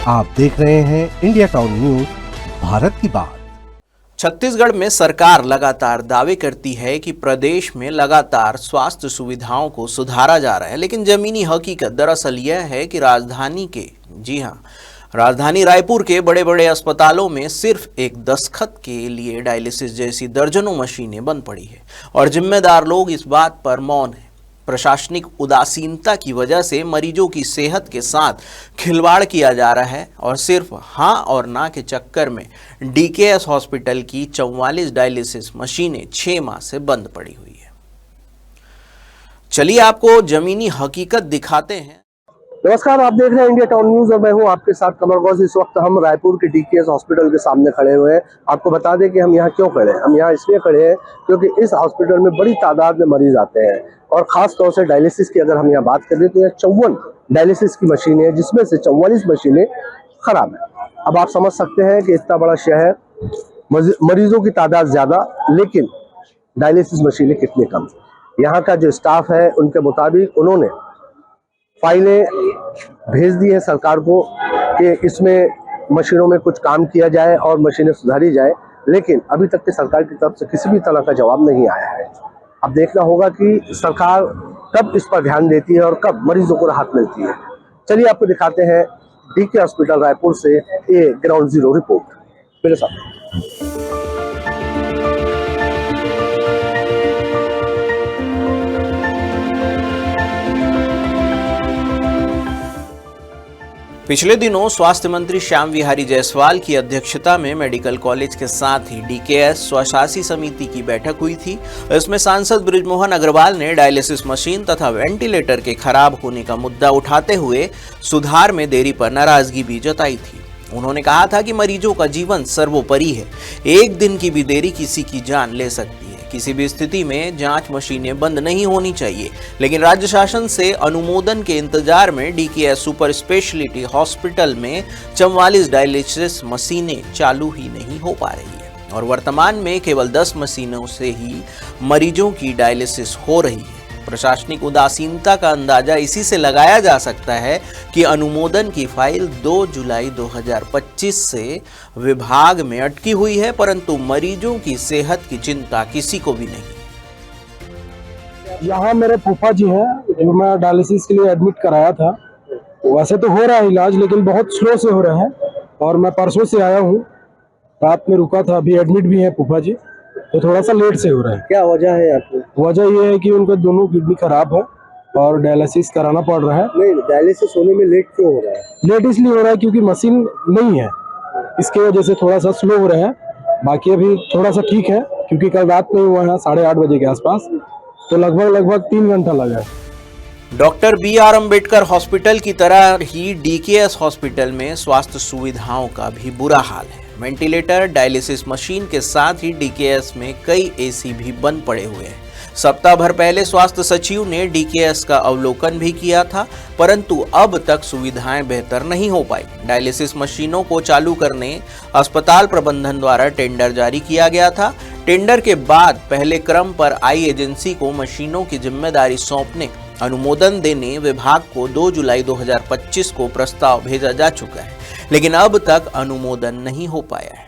आप देख रहे हैं इंडिया टाउन न्यूज, भारत की बात। छत्तीसगढ़ में सरकार लगातार दावे करती है कि प्रदेश में लगातार स्वास्थ्य सुविधाओं को सुधारा जा रहा है, लेकिन जमीनी हकीकत दरअसल यह है कि राजधानी रायपुर के बड़े बड़े अस्पतालों में सिर्फ एक दस्तखत के लिए डायलिसिस जैसी दर्जनों मशीनें बंद पड़ी है और जिम्मेदार लोग इस बात पर मौन हैं। प्रशासनिक उदासीनता की वजह से मरीजों की सेहत के साथ खिलवाड़ किया जा रहा है और सिर्फ हाँ और ना के चक्कर में डीकेएस हॉस्पिटल की 44 डायलिसिस मशीनें 6 माह से बंद पड़ी हुई है। चलिए आपको जमीनी हकीकत दिखाते हैं। नमस्कार, आप देख रहे हैं इंडिया टाउन न्यूज और मैं हूं आपके साथ कमर गौस। इस वक्त हम रायपुर के डीकेएस हॉस्पिटल के सामने खड़े हुए हैं। आपको बता दें कि हम यहां क्यों खड़े हैं। हम यहां इसलिए खड़े हैं क्योंकि इस हॉस्पिटल में बड़ी तादाद में मरीज आते हैं और खास तौर से डायलिसिस की अगर हम यहाँ बात करें तो यह 54 डायलिसिस की मशीनें हैं, जिसमें से 44 मशीनें खराब है। अब आप समझ सकते हैं कि इतना बड़ा शहर, मरीजों की तादाद ज्यादा, लेकिन डायलिसिस मशीनें कितनी कम। यहाँ का जो स्टाफ है उनके मुताबिक उन्होंने फाइलें भेज दी है सरकार को कि इसमें मशीनों में कुछ काम किया जाए और मशीनें सुधारी जाए, लेकिन अभी तक की सरकार की तरफ से किसी भी तरह का जवाब नहीं आया है। अब देखना होगा कि सरकार कब इस पर ध्यान देती है और कब मरीजों को राहत मिलती है। चलिए आपको दिखाते हैं डीके हॉस्पिटल रायपुर से ये ग्राउंड जीरो रिपोर्ट मेरे साथ। पिछले दिनों स्वास्थ्य मंत्री श्याम विहारी जायसवाल की अध्यक्षता में मेडिकल कॉलेज के साथ ही डीकेएस स्वशासी समिति की बैठक हुई थी। इसमें सांसद बृजमोहन अग्रवाल ने डायलिसिस मशीन तथा वेंटिलेटर के खराब होने का मुद्दा उठाते हुए सुधार में देरी पर नाराजगी भी जताई थी। उन्होंने कहा था कि मरीजों का जीवन सर्वोपरि है, एक दिन की भी देरी किसी की जान ले सकती है। किसी भी स्थिति में जांच मशीनें बंद नहीं होनी चाहिए, लेकिन राज्य शासन से अनुमोदन के इंतजार में डीकेएस सुपर स्पेशलिटी हॉस्पिटल में 44 डायलिसिस मशीनें चालू ही नहीं हो पा रही है और वर्तमान में केवल 10 मशीनों से ही मरीजों की डायलिसिस हो रही है। प्रशासनिक उदासीनता का अंदाजा इसी से लगाया जा सकता है कि अनुमोदन की फाइल 2 जुलाई 2025 से विभाग में अटकी हुई है, परंतु मरीजों की सेहत की चिंता किसी को भी नहीं। यहाँ मेरे फूफा जी हैं जो मैं डायलिसिस के लिए एडमिट कराया था। वैसे तो हो रहा है इलाज, लेकिन बहुत स्लो से हो रहा है और मैं परसों से आया हूँ, रात में रुका था, अभी एडमिट भी है फूफा जी, तो थोड़ा सा लेट से हो रहा है। क्या वजह है आपको? वजह ये है कि उनका दोनों किडनी खराब है और डायलिसिस कराना पड़ रहा है। नहीं, डायलिसिस होने में लेट क्यों हो रहा है? लेट इसलिए हो रहा है क्योंकि मशीन नहीं है, इसके वजह से थोड़ा सा स्लो हो रहा है। बाकी अभी थोड़ा सा ठीक है क्योंकि कल रात में हुआ है 8:30 बजे के आसपास, तो लगभग 3 घंटा लगा है। डॉक्टर BR अम्बेडकर हॉस्पिटल की तरह ही डीकेएस हॉस्पिटल में स्वास्थ्य सुविधाओं का भी बुरा हाल है। वेंटिलेटर, डायलिसिस मशीन के साथ ही डीकेएस में कई एसी भी बंद पड़े हुए हैं। सप्ताह भर पहले स्वास्थ्य सचिव ने डीकेएस का अवलोकन भी किया था, परंतु अब तक सुविधाएं बेहतर नहीं हो पाई। डायलिसिस मशीनों को चालू करने अस्पताल प्रबंधन द्वारा टेंडर जारी किया गया था। टेंडर के बाद पहले क्रम पर आई एजेंसी को मशीनों की जिम्मेदारी सौंपने, अनुमोदन देने विभाग को 2 जुलाई 2025 को प्रस्ताव भेजा जा चुका है, लेकिन अब तक अनुमोदन नहीं हो पाया है।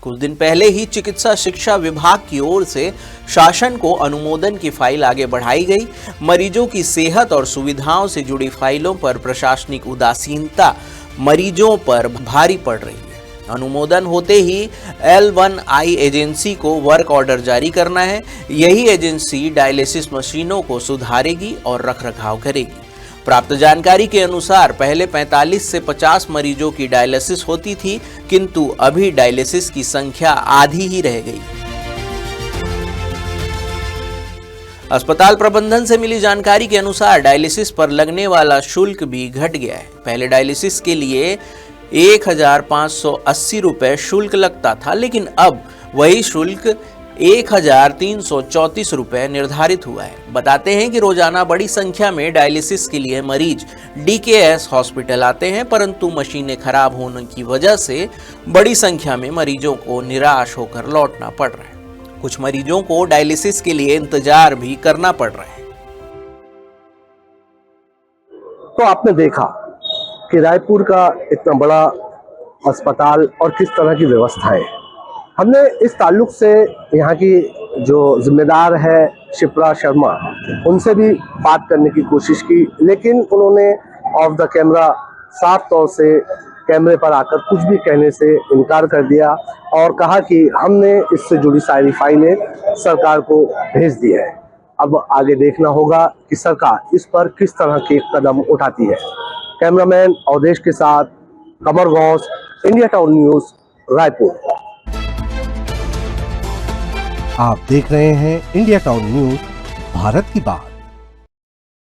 कुछ दिन पहले ही चिकित्सा शिक्षा विभाग की ओर से शासन को अनुमोदन की फाइल आगे बढ़ाई गई। मरीजों की सेहत और सुविधाओं से जुड़ी फाइलों पर प्रशासनिक उदासीनता मरीजों पर भारी पड़ रही है। अनुमोदन होते ही L1I एजेंसी को वर्क ऑर्डर जारी करना है। यही एजेंसी डायलिसिस मशीनों को सुधारेगी और रखरखाव करेगी। प्राप्त जानकारी के अनुसार पहले 45 से 50 मरीजों की डायलिसिस होती थी, किंतु अभी डायलिसिस की संख्या आधी ही रह गई। अस्पताल प्रबंधन से मिली जानकारी के अनुसार डायलिसिस पर लगने वाला शुल्क भी घट गया है। पहले डायलिसिस के लिए 1580 रुपए शुल्क लगता था, लेकिन अब वही शुल्क 1334 रुपए निर्धारित हुआ है। बताते हैं कि रोजाना बड़ी संख्या में डायलिसिस के लिए मरीज डीकेएस हॉस्पिटल आते हैं, परंतु मशीनें खराब होने की वजह से बड़ी संख्या में मरीजों को निराश होकर लौटना पड़ रहा है। कुछ मरीजों को डायलिसिस के लिए इंतजार भी करना पड़ रहा है। तो आपने देखा कि रायपुर का इतना बड़ा अस्पताल और किस तरह की व्यवस्थाएं। हमने इस ताल्लुक से यहाँ की जो जिम्मेदार है शिप्रा शर्मा, उनसे भी बात करने की कोशिश की, लेकिन उन्होंने ऑफ द कैमरा साफ तौर से कैमरे पर आकर कुछ भी कहने से इनकार कर दिया और कहा कि हमने इससे जुड़ी सारी फाइलें सरकार को भेज दी है। अब आगे देखना होगा कि सरकार इस पर किस तरह के कदम उठाती है। कैमरामैन अवधेश के साथ Kamar Gaus, India Town News, Raipur. आप देख रहे हैं इंडिया टाउन न्यूज, भारत की बात।